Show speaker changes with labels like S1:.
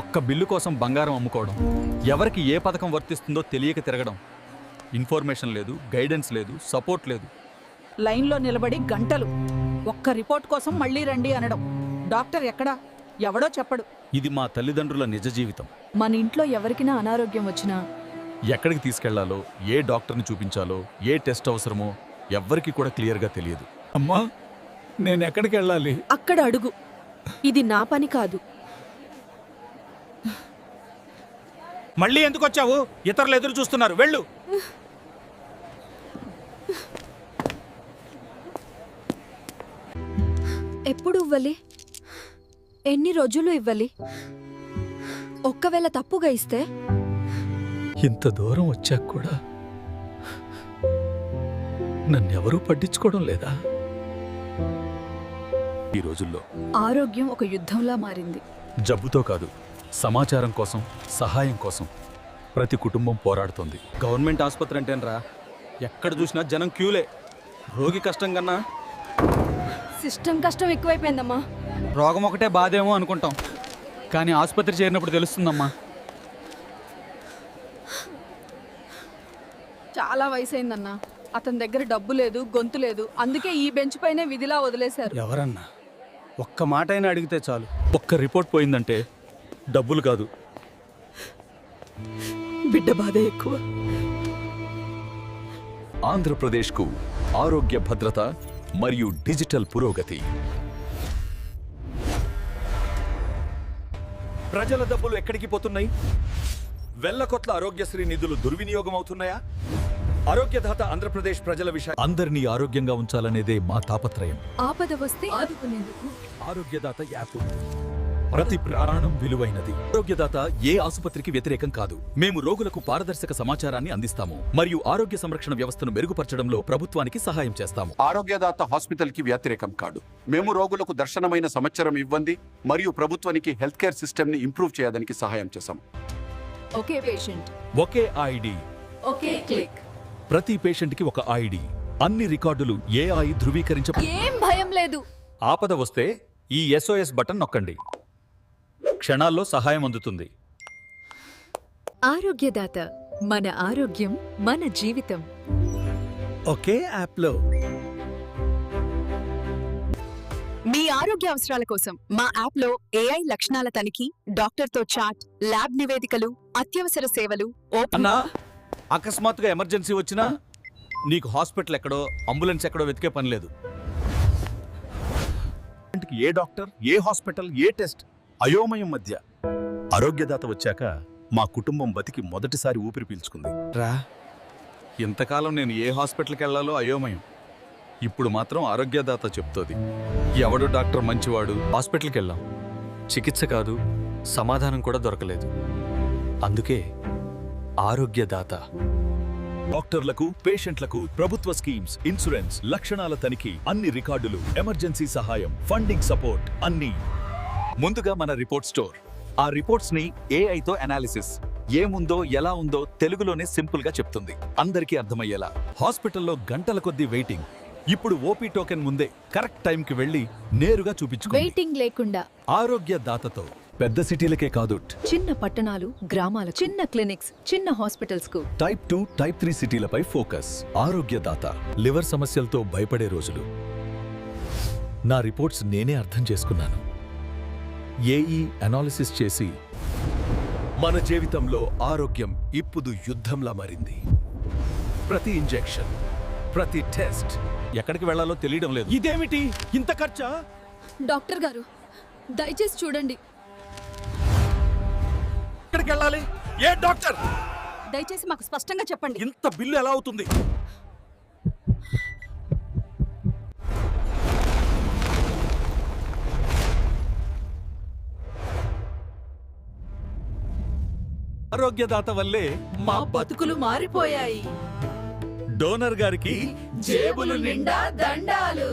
S1: ఒక్క బిల్లు కోసం బంగారం అమ్ముకోవడం, ఎవరికి ఏ పథకం వర్తిస్తుందో తెలియక తిరగడం, ఇన్ఫర్మేషన్ లేదు, గైడెన్స్ లేదు, సపోర్ట్ లేదు.
S2: లైన్లో నిలబడి గంటలు ఒక్క రిపోర్ట్ కోసం మళ్ళీ రండి అనడం. డాక్టర్ ఎక్కడా? ఎవడో చెప్పడు.
S1: ఇది మా తల్లిదండ్రుల నిజ జీవితం.
S2: మన ఇంట్లో ఎవరికైనా అనారోగ్యం వచ్చినా
S1: ఎక్కడికి తీసుకెళ్లాలో, ఏ డాక్టర్ని చూపించాలో, ఏ టెస్ట్ అవసరమో ఎవ్వరికి కూడా క్లియర్గా తెలియదు.
S3: అమ్మా, నేను ఎక్కడికి వెళ్ళాలి?
S4: అక్కడ అడుగు. ఇది నా పని కాదు.
S3: మళ్ళీ ఎందుకు వచ్చావు? ఇతరులు ఎదురు చూస్తున్నారు, వెళ్ళు.
S4: ఎప్పుడు ఇవ్వాలి? ఎన్ని రోజులు ఇవ్వాలి? ఒక్కవేళ తప్పుగా ఇస్తే?
S1: ఇంత దూరం వచ్చాక కూడా నన్నెవరూ పట్టించుకోవడం లేదా? ఈ రోజుల్లో
S2: ఆరోగ్యం ఒక యుద్ధంలా మారింది.
S1: జబ్బుతో కాదు, సమాచారం కోసం, సహాయం కోసం ప్రతి కుటుంబం పోరాడుతోంది. గవర్నమెంట్ ఆసుపత్రి అంటేనరా, ఎక్కడ చూసినా జనం క్యూలే. రోగి కష్టం కన్నా
S4: సిస్టమ్ కష్టం ఎక్కువైపోయిందమ్మా.
S1: రోగం ఒకటే బాధేమో అనుకుంటాం, కానీ ఆసుపత్రి చేరినప్పుడు తెలుస్తుందమ్మా.
S2: చాలా వయసైందన్నా. అతని దగ్గర డబ్బు లేదు, గొంతు లేదు. అందుకే ఈ బెంచ్ పైనే విధిలా వదిలేశారు.
S3: ఎవరన్నా ఒక్క మాట అయినా అడిగితే చాలు.
S1: ఒక్క రిపోర్ట్ పోయిందంటే డబ్బులు కాదు,
S2: బిడ్డ బాధ ఎక్కువ.
S5: ఆంధ్రప్రదేశ్కు ఆరోగ్య భద్రత మరియు డిజిటల్ పురోగతి. ప్రజల డబ్బులు ఎక్కడికి పోతున్నాయి? వెల్లకొట్ల ఆరోగ్యశ్రీ నిధులు దుర్వినియోగం అవుతున్నాయా? ఆరోగ్యదాత ఆంధ్రప్రదేశ్ ప్రజల విషయం.
S1: అందరినీ ఆరోగ్యంగా ఉంచాలనేదే మా తాపత్రయం.
S4: ఆపద వస్తే ఆదుకునేందుకు
S1: ఆరోగ్యదాత యాప్. ప్రతి ప్రాణం విలువైనది. ఆరోగ్యదాత ఏ ఆసుపత్రికి వ్యతిరేకం కాదు. మేము రోగులకు పారదర్శక సమాచారాన్ని అందిస్తాము మరియు ఆరోగ్య సంరక్షణ వ్యవస్థను మెరుగుపరచడంలో ప్రభుత్వానికి సహాయం చేస్తాము.
S6: ఆరోగ్యదాత హాస్పిటల్ కి వ్యతిరేకం కాదు. మేము రోగులకు దర్శనమైన సమాచారం ఇవ్వండి మరియు ప్రభుత్వానికి హెల్త్ కేర్ సిస్టమ్ ని ఇంప్రూవ్ చేయడానికి సహాయం చేస్తాం.
S2: ఒకే పేషెంట్,
S1: ఒకే ఐడి,
S2: ఒకే క్లిక్.
S1: ప్రతి పేషెంట్ కి ఒక ఐడి, అన్ని రికార్డులు ఏఐ ధృవీకరించ.
S4: ఏం భయం లేదు.
S1: ఆపద వస్తే ఈ SOS బటన్ నొక్కండి. క్షణాల్లో సహాయం అందుతుంది.
S4: ఆరోగ్యదాత, మన ఆరోగ్యం మన జీవితం.
S3: ఒకే యాప్లో
S7: మీ ఆరోగ్య అవసరాల కోసం మా యాప్లో AI లక్షణాల తనిఖీ, డాక్టర్తో చాట్, ల్యాబ్ నివేదికలు, అత్యవసర సేవలు,
S1: అన్నా, అకస్మాత్తుగా ఎమర్జెన్సీ వచ్చినా నీకు హాస్పిటల్ ఎక్కడో, అంబులెన్స్ ఎక్కడో వెతికే పని లేదు. ఏ డాక్టర్, ఏ హాస్పిటల్, ఏ టెస్ట్, అయోమయం మధ్య ఆరోగ్యదాత వచ్చాక మా కుటుంబం బతికి మొదటిసారి ఊపిరి పీల్చుకుంది.
S3: రా.
S1: ఇంతకాలం నేను ఏ హాస్పిటల్కి వెళ్లాలో అయోమయం. ఇప్పుడు మాత్రం ఆరోగ్యదాత చెప్తోంది. ఎవడు డాక్టర్ మంచివాడు. హాస్పిటల్కి వెళ్ళాం, చికిత్స కాదు, సమాధానం కూడా దొరకలేదు. అందుకే ఆరోగ్యదాత. డాక్టర్లకు, పేషెంట్లకు ప్రభుత్వ స్కీమ్స్, ఇన్సూరెన్స్, లక్షణాల తనిఖీ, అన్ని రికార్డులు, ఎమర్జెన్సీ సహాయం, ఫండింగ్ సపోర్ట్ అన్నీ. ముందుగా మన రిపోర్ట్ స్టోర్. ఆ రిపోర్ట్స్ ని ఏఐతో అనాలిసిస్. ఏముందో ఎలా ఉందో తెలుగులోనే సింపుల్ గా చెప్తుంది, అందరికీ అర్థమయ్యేలా. హాస్పిటల్లో గంటల కొద్దీ వెయిటింగ్. ఇప్పుడు ఓపీ టోకెన్ ముందే కరెక్ట్ టైంకి వెళ్లి నేరుగా చూపించుకో.
S4: వెయిటింగ్ లేకుండా
S1: ఆరోగ్యదాతతో పెద్ద సిటీలకే కాదు,
S4: చిన్న పట్టణాలు, గ్రామాల చిన్న క్లినిక్స్, చిన్న హాస్పిటల్స్ కు
S1: టైప్ 2, టైప్ 3 సిటీలపై ఫోకస్. ఆరోగ్యదాత. లివర్ సమస్యలతో భయపడే రోజులు. నా రిపోర్ట్స్ నేనే అర్థం చేసుకున్నాను. ఏఈ అనాలిసిస్ చేసి మన జీవితంలో ఆరోగ్యం ఇప్పుడు యుద్ధంలా మారింది. ప్రతి ఇంజెక్షన్, ప్రతి టెస్ట్, ఎక్కడికి వెళ్లాలో తెలియడం లేదు.
S3: ఇదేమిటి ఇంత ఖర్చా?
S4: డాక్టర్ గారు, దయచేసి చూడండి.
S1: ఎక్కడికి వెళ్ళాలి? ఏ డాక్టర్?
S2: దయచేసి మాకు స్పష్టంగా చెప్పండి.
S1: ఇంత బిల్లు ఎలా అవుతుంది? ఆరోగ్యదాత వల్లే
S2: మా బతుకులు మారిపోయాయి.
S1: డోనర్ గారికి
S2: జేబులు నిండా దండాలు.